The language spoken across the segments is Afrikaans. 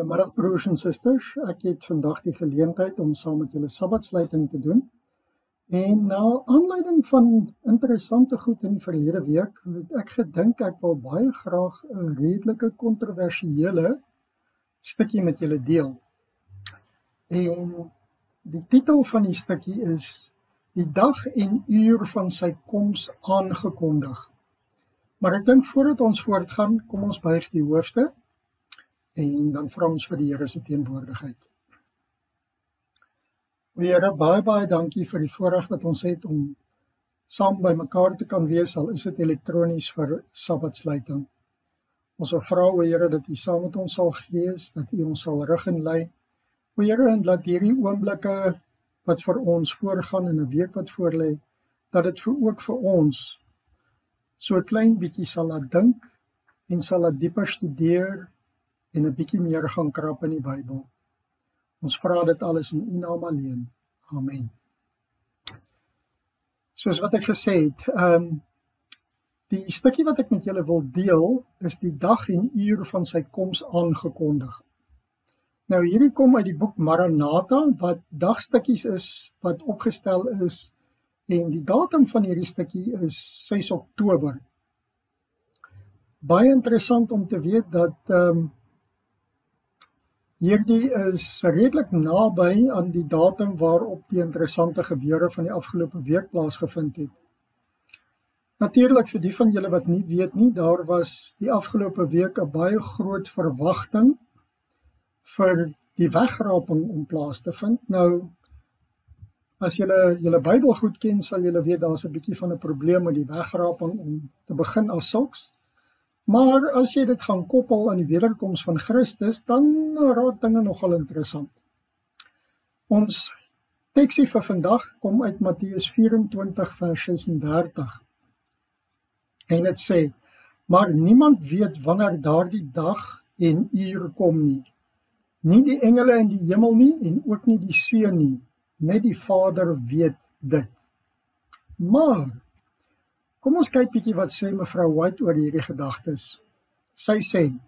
Goeiemiddag broers en susters, ek het vandag die geleentheid om saam met julle sabbatsluiting te doen. En na aanleiding van interessante goed in die verlede week, het ek gedink ek wil baie graag 'n redelike kontroversiële stukkie met julle deel. En die titel van die stukkie is Die dag en uur van sy koms aangekondig. Maar ek dink voordat ons voortgaan, kom ons buig die hoofde en dan vra ons vir die Here se teenwoordigheid. O Here, baie dankie vir die voorreg wat ons het om saam by mekaar te kan wees, al is dit elektronies vir sabbatsluiting. Ons wil vra, o Here, dat U saam met ons sal wees, dat U ons sal rig en lei. O Here, en laat hierdie oomblikke wat vir ons voorgaan in 'n week wat voorlê, dat dit ook vir ons so 'n klein bietjie sal laat dink en sal laat dieper studeer en 'n bietjie meer gaan krap in die Bybel. Ons vra dit alles in U naam alleen. Amen. Soos wat ek gesê het, die stukkie wat ek met julle wil deel, is die dag en uur van sy koms aangekondig. Nou hierdie kom uit die boek Maranatha, wat dagstukkies is, wat opgestel is, en die datum van hierdie stukkie is 6 Oktober. Baie interessant om te weet dat hierdie is redelik naby aan die datum waarop die interessante gebeure van die afgelope week plaasgevind het. Natuurlik vir die van julle wat nie weet nie, daar was die afgelope week 'n baie groot verwagting vir die wegraping om plaas te vind. Nou, as julle Bybel goed ken, sal julle weet daar's 'n bietjie van 'n probleem met die wegraping om te begin as sulks. Maar as jy dit gaan koppel aan die wederkoms van Christus, dan raak dinge nogal interessant. Ons teksie vir vandag kom uit Matteus 24 vers 36. En dit sê: "Maar niemand weet wanneer daardie dag en uur kom nie. Nie die engele in die hemel nie en ook nie die Seun nie, net die Vader weet dit." Maar kom ons kyk bietjie wat sê mevrou White oor hierdie gedagtes. Sy sê: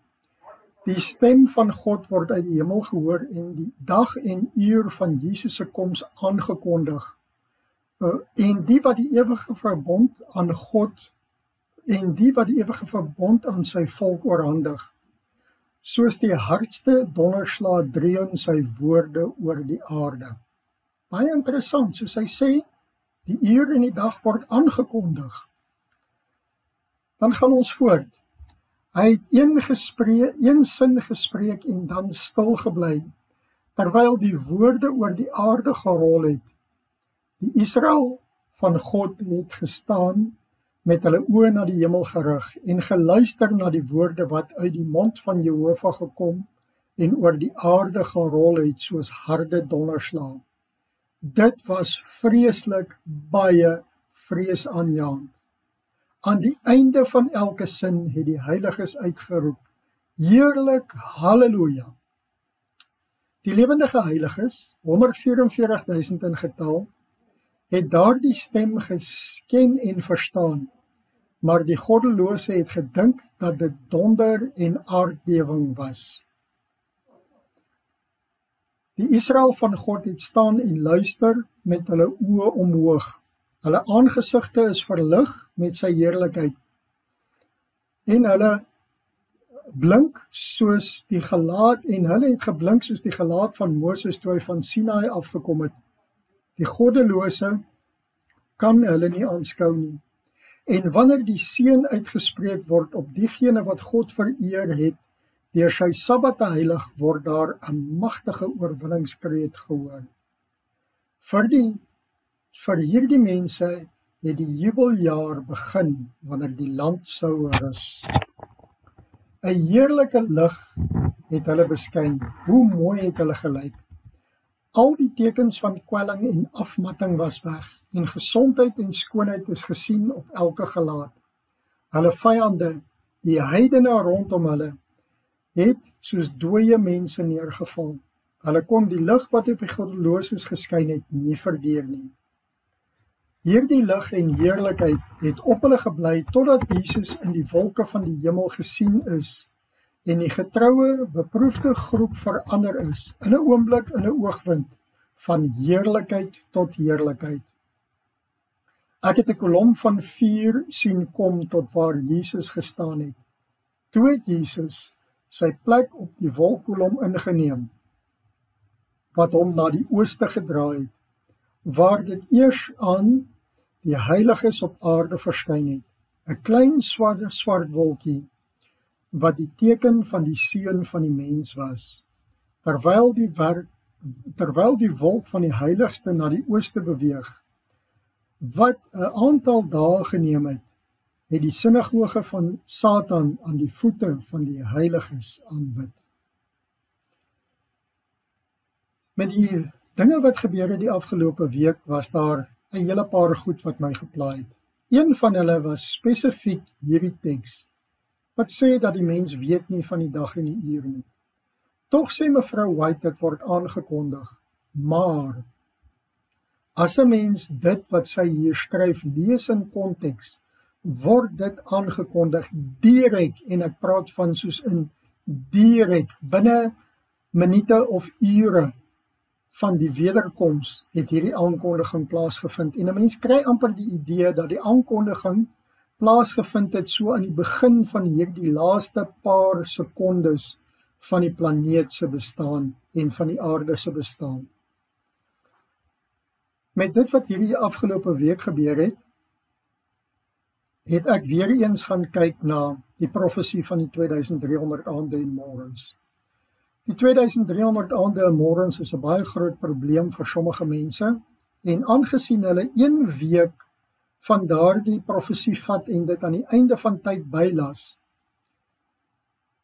"Die stem van God word uit die hemel gehoor en die dag en uur van Jesus se koms aangekondig. En die wat die ewige verbond aan God en die wat die ewige verbond aan sy volk oorhandig, soos die hardste donderslag dreun sy woorde oor die aarde." Baie interessant, soos hy sê, die uur en die dag word aangekondig. Dan gaan ons voort. Hy het een sin gespreek en dan stil gebly, terwyl die woorde oor die aarde gerol het. Die Israel van God het gestaan met hulle oë na die hemel gerig en geluister na die woorde wat uit die mond van Jehova gekom en oor die aarde gerol het soos harde donderslag. Dit was vreeslik, baie vreesaanjaend. Aan die einde van elke sin het die heiliges uitgeroep: "Heerlik, halleluja." Die lewendige heiliges, 144.000 in getal, het daardie stem geken en verstaan, maar die goddelose het gedink dat dit donder en aardbewing was. Die Israel van God het staan en luister met hulle oë omhoog. Hulle aangesigte is verlig met sy heerlikheid. En hulle blink soos die gelaat, en hulle het geblink soos die gelaat van Moses toe hy van Sinaï afgekom het. Die goddelose kan hulle nie aanskou nie. En wanneer die seën uitgespreek word op diegene wat God vereer het, deur sy Sabbat te heilig, word daar 'n magtige oorwinningskreet gehoor. Vir hierdie mense het die jubeljaar begin wanneer die land sou rus. 'n heerlike lig het hulle beskyn. Hoe mooi het hulle gelyk. Al die tekens van kwelling en afmatting was weg, en gesondheid en skoonheid is gesien op elke gelaat. Hulle vyande, die heidene rondom hulle, het soos dooie mense neergeval. Hulle kon die lig wat op die goddeloses geskyn het, nie verdeur nie. Hierdie lig en heerlikheid het op hulle gebly totdat Jesus in die wolke van die hemel gesien is en die getroue, beproefde groep verander is, in 'n oomblik, in 'n oogwind, van heerlikheid tot heerlikheid. Ek het 'n kolom van vuur sien kom tot waar Jesus gestaan het. Toe het Jesus sy plek op die wolkkolom ingeneem, wat hom na die ooste gedraai het, waar dit eers aan die heiliges op aarde verskyn het, 'n klein swart wolkie, wat die teken van die seun van die mens was. Terwyl die wolk van die heiligste na die ooste beweeg, wat 'n aantal dae geneem het, het die sinagoge van Satan aan die voete van die heiliges aanbid. Met die dinge wat gebeur het die afgelope week, was daar 'n hele paar goed wat my geplaai het. Een van hulle was spesifiek hierdie teks, wat sê dat die mens weet nie van die dag en die uur nie. Tog sê mevrou White dit word aangekondig, maar as 'n mens dit wat sy hier skryf lees in konteks, word dit aangekondig direk, en ek praat van soos in direk, binne minute of ure van die wederkoms het hierdie aankondiging plaasgevind. En 'n mens kry amper die idee dat die aankondiging plaasgevind het so aan die begin van hierdie laaste paar sekondes van die planeet se bestaan en van die aarde se bestaan. Met dit wat hierdie afgelope week gebeur het ek weer eens gaan kyk na die profesie van die 2300 aande en morgens. Die 2300 aande en morgens is 'n baie groot probleem vir sommige mense, en aangesien hulle 1 week van daardie profesie vat en dit aan die einde van tyd bylas,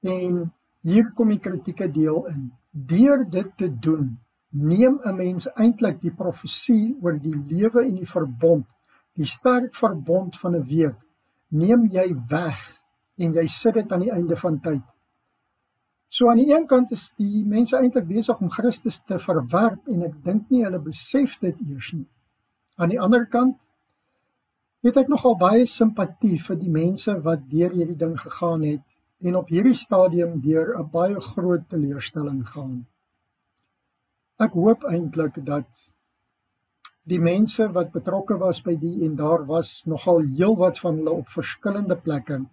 en hier kom die kritieke deel in. Deur dit te doen, neem 'n mens eintlik die profesie oor die lewe en die verbond, die sterk verbond van 'n week, neem jy weg en jy sit dit aan die einde van tyd. So aan die een kant is die mense eintlik besig om Christus te verwerp, en ek dink nie hulle besef dit eers nie. Aan die ander kant het ek nogal baie simpatie vir die mense wat deur hierdie ding gegaan het en op hierdie stadium deur 'n baie groot teleurstelling gaan. Ek hoop eintlik dat die mense wat betrokke was by die, en daar was nogal heelwat van hulle op verskillende plekke,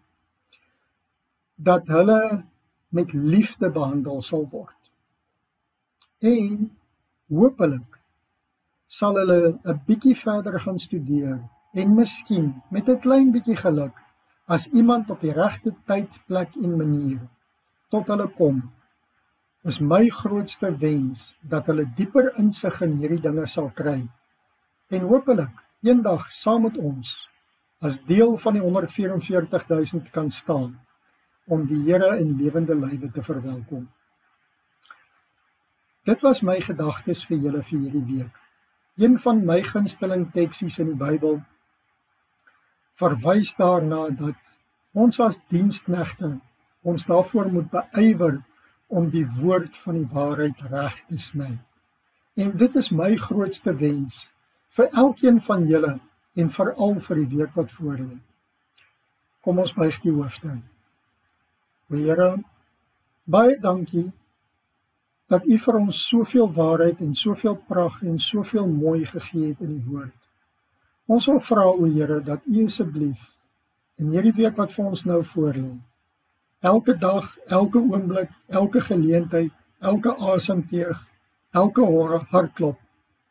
dat hulle met liefde behandel sal word. En hopelik sal hulle 'n bietjie verder gaan studeer, en miskien met 'n klein bietjie geluk, as iemand op die regte tyd, plek en manier tot hulle kom, is my grootste wens dat hulle dieper insig in hierdie dinge sal kry, en hopelik eendag saam met ons as deel van die 144.000 kan staan om die Here in lewende lywe te verwelkom. Dit was my gedagtes vir julle vir hierdie week. Een van my gunsteling teksies in die Bybel verwys daarna dat ons as diensknegte ons daarvoor moet beywer om die woord van die waarheid reg te sny. En dit is my grootste wens vir elkeen van julle en veral vir die week wat voorlê. Kom ons buig die hoofde. Here, baie dankie dat U vir ons soveel waarheid en soveel pragt en soveel mooi gegee het in die woord. Ons wil vra, o Here, dat U asseblief in hierdie week wat vir ons nou voorlê, elke dag, elke oomblik, elke geleentheid, elke asemteug, elke hartklop,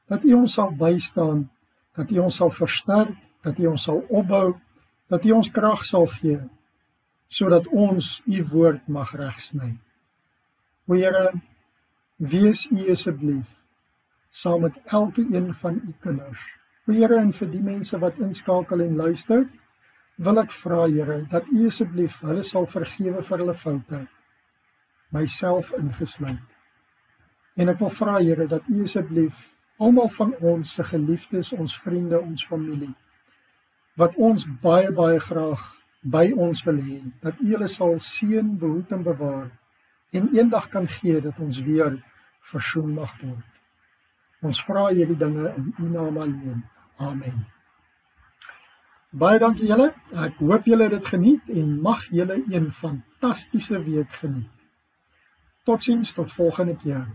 dat U ons sal bystaan, dat U ons sal versterk, dat U ons sal opbou, dat U ons krag sal gee, sodat ons U woord mag regsny. O Here, wees U asseblief saam met elke een van U kinders. O Here, en vir die mense wat inskakel en luister, wil ek vra, Here, dat U asseblief hulle sal vergewe vir hulle foute, myself ingesluit. En ek wil vra, Here, dat U asseblief almal van ons se geliefdes, ons vriende, ons familie, wat ons baie, baie graag by ons wil hê, dat U hulle sal seën, behoed en bewaar, en eendag kan gee dat ons weer versoen mag word. Ons vra hierdie dinge in U naam alleen. Amen. Baie dankie julle. Ek hoop julle het dit geniet en mag julle een fantastiese week geniet. Totsiens, tot volgende keer.